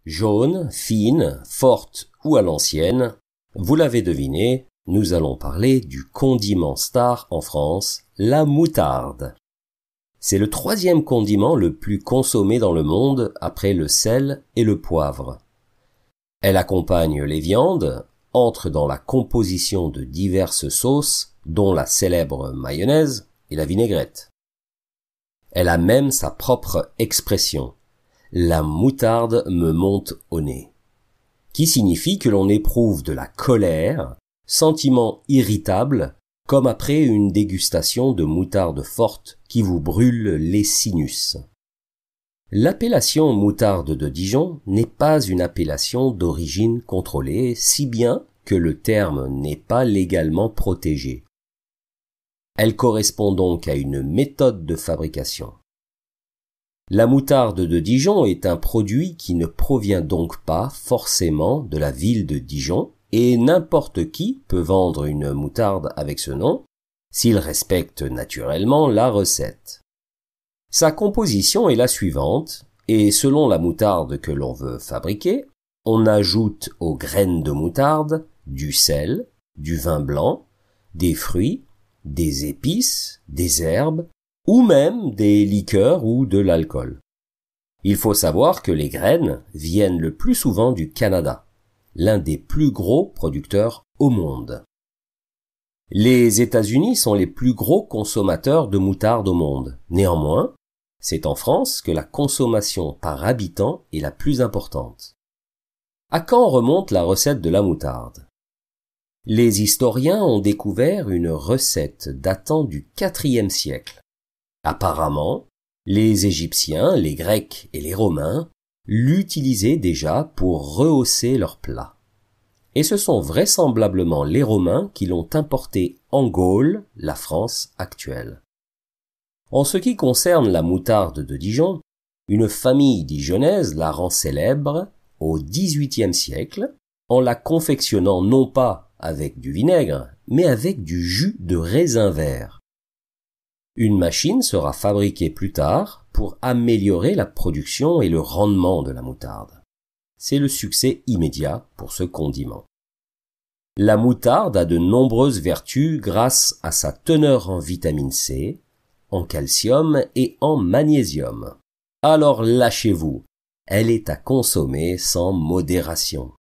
Jaune, fine, forte ou à l'ancienne, vous l'avez deviné, nous allons parler du condiment star en France, la moutarde. C'est le 3e condiment le plus consommé dans le monde après le sel et le poivre. Elle accompagne les viandes, entre dans la composition de diverses sauces, dont la célèbre mayonnaise et la vinaigrette. Elle a même sa propre expression. La moutarde me monte au nez, qui signifie que l'on éprouve de la colère, sentiment irritable, comme après une dégustation de moutarde forte qui vous brûle les sinus. L'appellation moutarde de Dijon n'est pas une appellation d'origine contrôlée, si bien que le terme n'est pas légalement protégé. Elle correspond donc à une méthode de fabrication. La moutarde de Dijon est un produit qui ne provient donc pas forcément de la ville de Dijon et n'importe qui peut vendre une moutarde avec ce nom s'il respecte naturellement la recette. Sa composition est la suivante et selon la moutarde que l'on veut fabriquer, on ajoute aux graines de moutarde du sel, du vin blanc, des fruits, des épices, des herbes, ou même des liqueurs ou de l'alcool. Il faut savoir que les graines viennent le plus souvent du Canada, l'un des plus gros producteurs au monde. Les États-Unis sont les plus gros consommateurs de moutarde au monde. Néanmoins, c'est en France que la consommation par habitant est la plus importante. À quand remonte la recette de la moutarde? Les historiens ont découvert une recette datant du IVe siècle. Apparemment, les Égyptiens, les Grecs et les Romains l'utilisaient déjà pour rehausser leurs plats. Et ce sont vraisemblablement les Romains qui l'ont importé en Gaule, la France actuelle. En ce qui concerne la moutarde de Dijon, une famille dijonnaise la rend célèbre au XVIIIe siècle en la confectionnant non pas avec du vinaigre, mais avec du jus de raisin vert. Une machine sera fabriquée plus tard pour améliorer la production et le rendement de la moutarde. C'est le succès immédiat pour ce condiment. La moutarde a de nombreuses vertus grâce à sa teneur en vitamine C, en calcium et en magnésium. Alors lâchez-vous, elle est à consommer sans modération.